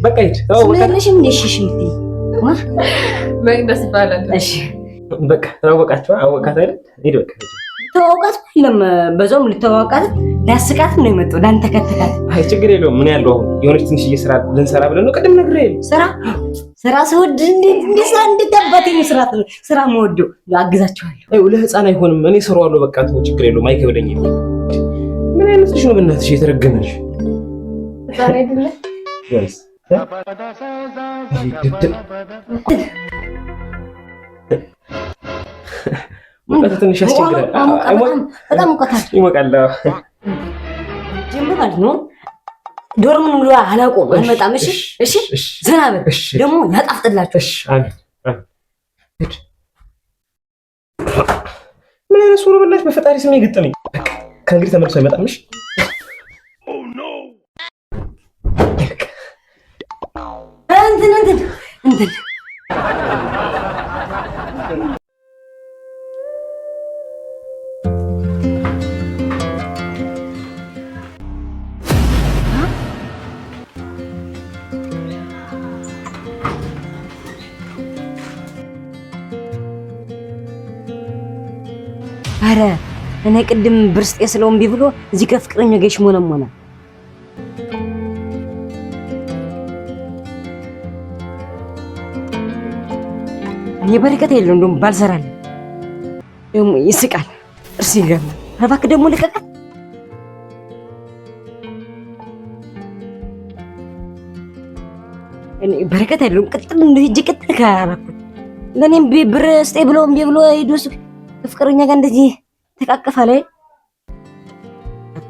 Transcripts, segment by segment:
በቃ ሂድ። ስለለሽም ነሽሽ ምት መቅደስ ይባላል። እሺ በቃ ተዋወቃችሁ። አወቃት አይደል? ሂድ በቃ ተዋወቃት። ለም በዛውም ልተዋወቃት ሊያስቃት ነው የመጣው። ዳንተ ከተካት አይ ችግር የለውም። ምን ያለው አሁን የሆነች ትንሽዬ ስራ ልንሰራ ብለን ነው። ቅድም ነግሬህ ስራ ስወድ እንድታባቴ ነው ስራ መወደው አግዛችኋለሁ። አይ ለህፃን አይሆንም። እኔ እሰራዋለሁ። በቃ ተው፣ ችግር የለውም። አይከብደኝም። ምን አይነት ልጅ ነው በእናትሽ? የተረገመሽ ዛሬ አይደለ ያስ ሙቀት ትንሽ ያስቸግራል። በጣም ሙቀት ይሞቃል። ጀምር ማለት ነው። ዶርም ሙሉ አላውቀውም። አልመጣም። እሺ ዝናብ ደግሞ ያጣፍጥላችሁ። እሺ አሜን። ምን አይነት ሱሩ በላሽ? በፈጣሪ ስም ይገጠመኝ። ከእንግዲህ ተመልሶ አይመጣም። እሺ እንትን አረ እኔ ቅድም ብርስጤ ስለውን ቢብሎ እዚህ ከፍቅረኛ ገሽ ሞነሞና የበረከት የለው እንደውም ባልሰራል ደግሞ ይስቃል። እርስ ይገርም። እባክህ ደግሞ ልቀቃት። እኔ በረከት የለውም ቅጥል እንደዚህ ቅጥል ካራኩት ለኔም ብርስጤ ብሎም ቢብሎ ሄዶስ ፍቅረኛ ጋር እንደዚህ ተቃቀፋ ላይ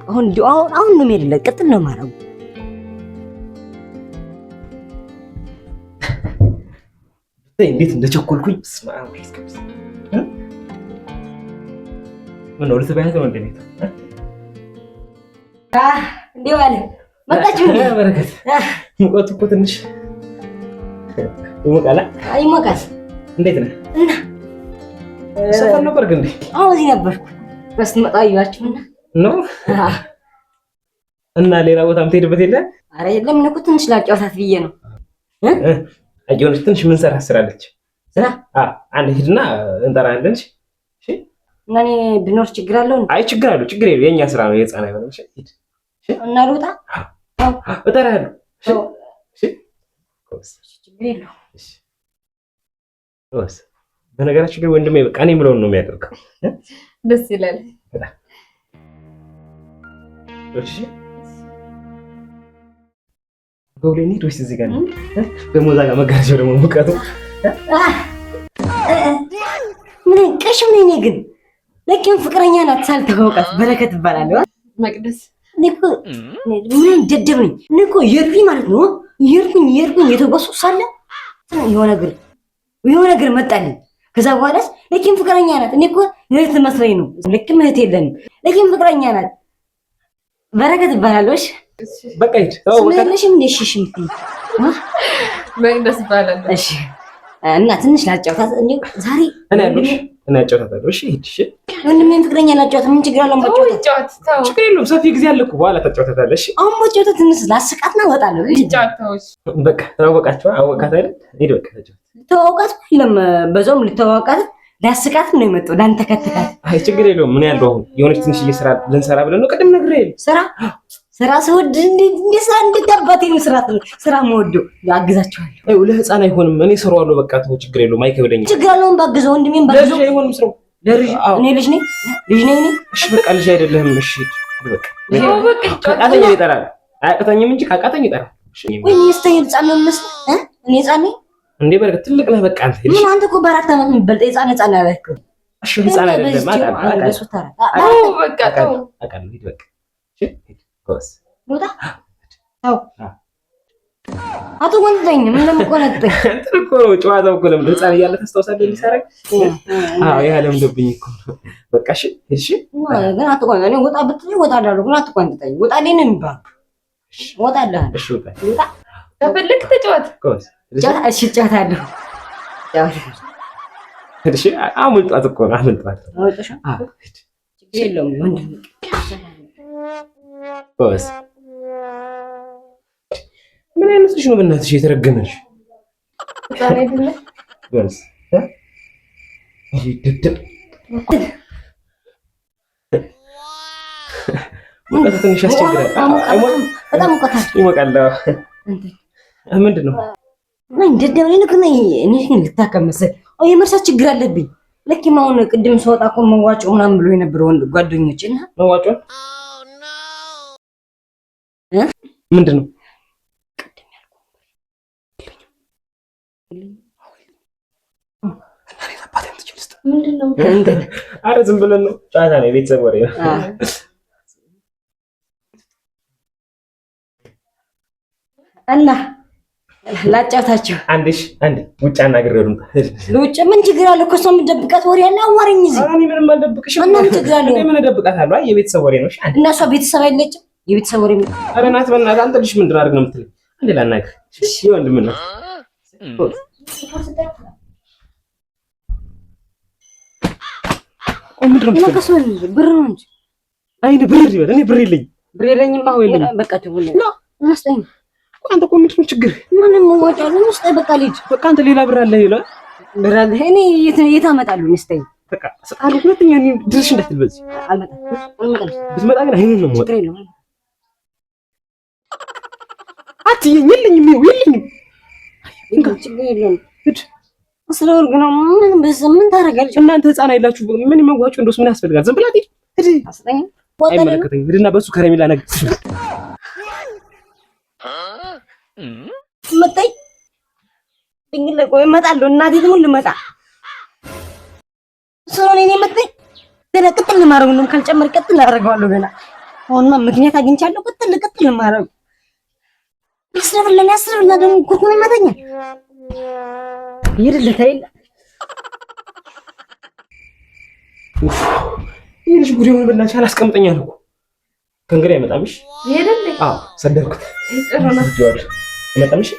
አሁን ነው የሚሄድለት። ቅጥል ነው ማረው። እንዴት እንደቸኮልኩኝ ስማው እስከምስ ምን ነው ልትበያት ነው እንደኔ እንዴው አለ መጣችሁ እንዴ? በረከት ሙቀቱ እኮ ትንሽ ይሞቃል። ይሞቃል። እንዴት ነህ? እና ሰፈር ነበር ግን እንዴ? አዎ እዚህ ነበርኩ። በስትመጣ ይዋችሁና ነው እና ሌላ ቦታ የምትሄድበት የለ? አረ የለም። እኮ ትንሽ ላጫውታት ብዬ ነው። አየሁልሽ። ትንሽ ምን ሰራ ስራለች ስራ? አንድ ሂድና እንጠራለን። እሺ እና እኔ ብኖር ችግር አለው? አይ ችግር አለው። ችግር የለም። የኛ ስራ ነው። የህፃን አይሆንም። እሺ ሂድ። እና ልውጣ? እጠራለሁ። እሺ ችግር የለውም። እሺ ወስ በነገራችን ግን ወንድሜ በቃ እኔ የምለውን ነው የሚያደርገው። ደስ ይላል። እሺ ጎብሌኒ ወይስ እዚህ ጋር ነው? ደግሞ እዛ ጋር መጋረጃው ደግሞ ሙቀቱ ምን ቀሽም ነኝ። ግን ለኪን ፍቅረኛ ናት ሳልተዋወቃት በረከት እባላለሁ። መቅደስ እኮ ምን ደደብ ነኝ እኮ የርኩኝ ማለት ነው። የርኩኝ የተጓዝኩ ሳለ የሆነ ነገር መጣልኝ። ከዛ በኋላስ ለኪን ፍቅረኛ ናት። እኔ እኮ እህት መስለኝ ነው። ልክም እህት የለንም። ለኪን ፍቅረኛ ናት በረከት እባላለሁ። እሺ በቃ ሂድ። ስለለሽም ነሽሽ ምት መቅደስ ይባላል። እሺ እና ትንሽ ላጫውታት ዛሬ እኔ አጫውታታለሁ። እሺ ሂድ። እሺ ወንድሜን ፍቅረኛ ላጫውታት ምን ችግር አለው? ማጫውታት ችግር የለውም። ሰፊ ጊዜ አለ እኮ በኋላ ታጫውታታለህ። እሺ አሁን ማጫውታት ትንሽ ላስቃት ነው እወጣለሁ። ጫውታዎች በቃ ተዋወቃችሁ። አወቃት አይደል? ሂድ በቃ ተዋወቃት። ለም በዛውም ልተዋወቃት ሊያስቃት ነው የመጣው። ዳንተ ከተካት። አይ ችግር የለውም። ምን ያለው አሁን የሆነች ትንሽዬ ስራ ልንሰራ ብለን ነው። ቅድም ነግሬህ ስራ ስወድ እንድታባቴ ነው ስራ መወደው አግዛችኋለሁ። አይ ለህፃን አይሆንም። እኔ እሰራዋለሁ። በቃ ተው፣ ችግር የለውም። አይከብደኝም። ችግር አለውን ባግዘው ወንድሜን ባግዘው። ልጅ አይሆንም ስራው። እኔ ልጅ ነኝ። እሺ በቃ ልጅ አይደለህም። እሺ በቃ ካቃተኝ ይጠራል። አያቅተኝም እንጂ ካቃተኝ ይጠራል። ወይ እኔ ህፃን ነው የምመስለው? እኔ ህፃን ነኝ እንዴ? በረከት ትልቅ ነህ። በቃ አንተ ምን አንተ እኮ በአራት ዓመት የሚበልጥ ህፃን አላልክ? እሺ ህፃን አይደለም ማለት በቃ ተው። አቃል ሂድ በቃ። እሺ ሂድ ጎስ ሉጣ ተው። አቶ ወንድኝ ምን ለምቆነጥኝ እንትን እኮ ነው ጨዋታው እኮ ለምን ህፃን እያለ ታስታውሳለህ? እንዲሰረግ ያ ለምዶብኝ እኮ በቃ። እሺ እሺ ግን አትቆን እኔ ወጣ ብትይ ወጣ አዳለሁ። ግን አትቆንጥኝ። ወጣ ላይ ነው የሚባለው። ወጣ አለ። እሺ ወጣ ሉጣ ተፈልክ ተጫወት ጎስ። እሺ ጫታለሁ። እሺ አሙልጣት እኮ ነው አሙልጣት። ችግር የለውም ወንድም ጎስ። ምን አይነት ልጅ ነው በእናትሽ የተረገመሽ? ዛሬ አይደለ ወንስ ይደደብ ሙቀት ትንሽ ያስቸግራል። በጣም ሙቀት ይሞቃል። ምንድን ነው እንደደም እኔ ልታከም መሰለኝ። የመርሳት ችግር አለብኝ። ልክ አሁን ቅድም ስወጣ እኮ መዋጮ ምናምን ብሎ የነበረው ጓደኞቼ እና መዋጮ ምንድን ነው? ኧረ ዝም ብለን ነው ጨዋታ ነው፣ የቤተሰብ ወሬ ነው። እና ላጫታችሁ አንዴ ውጭ አናግሬው ልምጣ። ውጭ ምን ችግር አለው? እኮ እሷ የምትደብቃት ወሬ ያለ አዋሪኝ እዚህ። እኔ ምንም አልደብቅሽም። እና ምን ችግር አለው? ምን እደብቃታለሁ? አይ የቤተሰብ ወሬ ነው። እሺ እና እሷ ቤተሰብ አይለጭም። የቤተሰብ ወሬ ነው። ኧረ ናት በእናትህ አንተ ልጅ ምንድን አድርግ ነው የምትለኝ? አንዴ ላናግር። እሺ ወንድም ነው ብር ነው እንጂ አይ ብር ይበል። እኔ ብር የለኝም። ብር የለኝም። በቃ ትውል እናስጠኝ። አንተ እኮ ምንድን ነው ችግር? ምንም ወጫሉ እስጠ በቃ ልጅ በቃ አንተ ሌላ ብር አለ ይላል። ብር አለ እኔ የት አመጣለሁ? እስጠኝ በቃ ሰጣለሁ። ሁለተኛ እኔ ድርሽ እንዳትል በዚህ አልመጣም። ብትመጣ ግን አይኔን ነው የምወጣው። ትሬ ነው አትይኝ። የለኝም እንካ ችግር የለውም። ስለወርግ ነው ምን በስምን ታረጋለች? እናንተ ህፃን አይላችሁ ምን መዋጮ እንደውስ ምን ያስፈልጋል? ዝም ብላ ሂድ አስጠኝ። አይመለከተኝም። ሂድና በሱ ከረሜላ ነገር መጣይ ድንግል ቆይ እመጣለሁ። እናቴ ትሙን ልመጣ ሰውን እኔ መጣይ ገና ቅጥል ማረግ ነው። ካልጨመር ቅጥል አደርገዋለሁ። ገና አሁንማ ምክንያት አግኝቻለሁ። ቅጥል ማረግ ያስረብልና ደግሞ ኩኩ ይመጣኛል። ይሄድልህ ታይል ይሄ ልጅ ጉዴ ምን በእናትሽ አላስቀምጠኛል እኮ ከእንግዲህ አይመጣምሽ። ይሄድልህ አዎ ሰደብኩት። አይመጣምሽ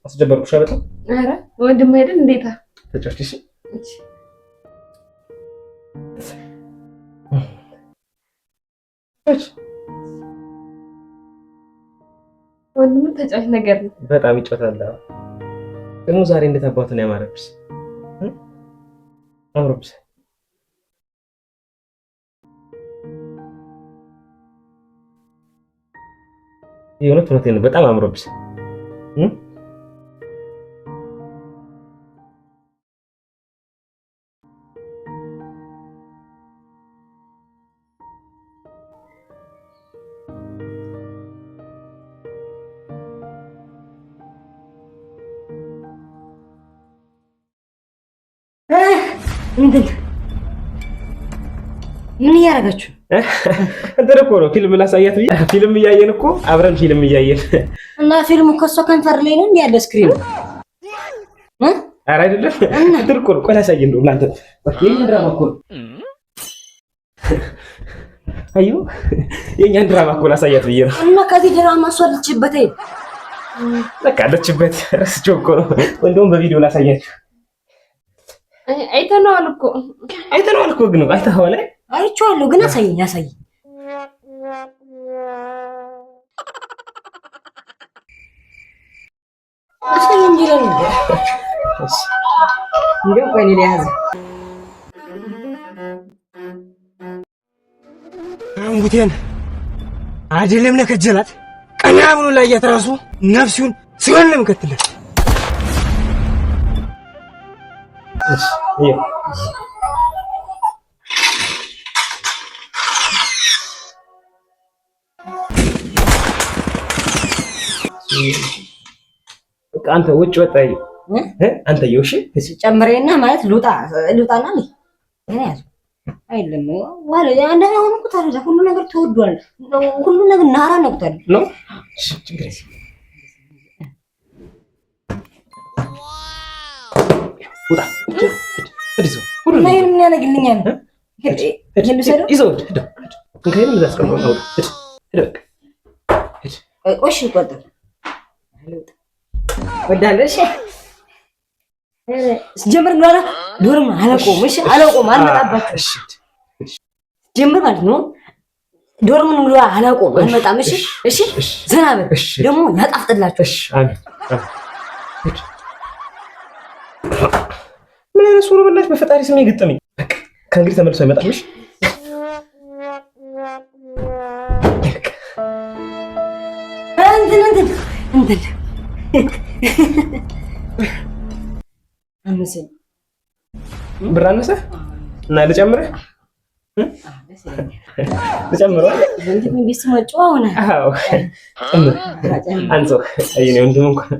አስደበርኩሽ። በጣም ኧረ ወንድም አይደል? እንዴታ ተጫውተሽ ወንድም ተጫዋች ነገር ነው። በጣም ይጫወታል። ደግሞ ዛሬ እንዴት አባቱ ነው ያማረብሽ? አምሮብሽ እውነቴን ነው። በጣም አምሮብሽ ምን እያደረጋችሁ? እንትን እኮ ነው ፊልም ላሳያት ብዬ ፊልም እያየን እኮ አብረን ፊልም እያየን እና ፊልሙ እኮ እሷ ከንፈር ላይ ነው እንዴ ያለ ስክሪን? ኧረ አይደለም እንትን እኮ ነው። ቆይ ላሳየን እንደው እናንተ የእኛን ድራማ እኮ ነው። አዩ የእኛን ድራማ እኮ ላሳያት ብዬ ነው። እና ከዚህ ድራማ እሷ አለችበት አይደል? በቃ አለችበት። ረስቼው እኮ ነው። እንደውም በቪዲዮ ላሳያችሁ። አይተነዋል እኮ ግን አይተኸዋል? አይቼዋለሁ ግን አሳየኝ። አሳየኝ ይላል እንዴ? እሺ እንደው ቆይ እኔ ያዝ አንጉቴን አይደለም ለከጀላት ቀና ብሎ ላይ ያትራሱ ነፍሱን ሲሆን ለምከትለት እሺ ይሄ አንተ ውጭ ወጣይ አንተ ይውሽ ጨምሬና ማለት ሉጣና ነው እኔ ያዝ አይደለም ማለት አንተ አሁን እኮ ታረጃ ሁሉ ነገር ተወዷል። ሁሉ ነገር ናራ ነውታል ነው። እሺ ችግር የለም ውጣ እዲዞ ሁሉ ነገር ምን ያደርግልኛል? ይዘው ሄደ እንከይም ዘስቀመው ነው ሄደ ቆሽ ይቆጥር ወዳለሽ ጀምር ነው ዶርም አለቆም። እሺ አለቆም አልመጣባችሁ። እሺ ጀምር ማለት ነው። ዶርምን ሙሉ አላውቀውም አልመጣም። እሺ እሺ ዘና በል ደግሞ ያጣፍጥላችሁ። እሺ አሜን። ምን አይነት ሱሩ በላሽ በፈጣሪ ስም ይገጠመኝ። በቃ ከእንግዲህ ተመልሶ አይመጣም። እሺ እንትን አምስት ብር አነሰ እና ልጨምርህ ልጨምረው እንዴት ነው ቢስ መጫው ሆነ? አዎ አንተ አይ ነው እንዴ እንኳን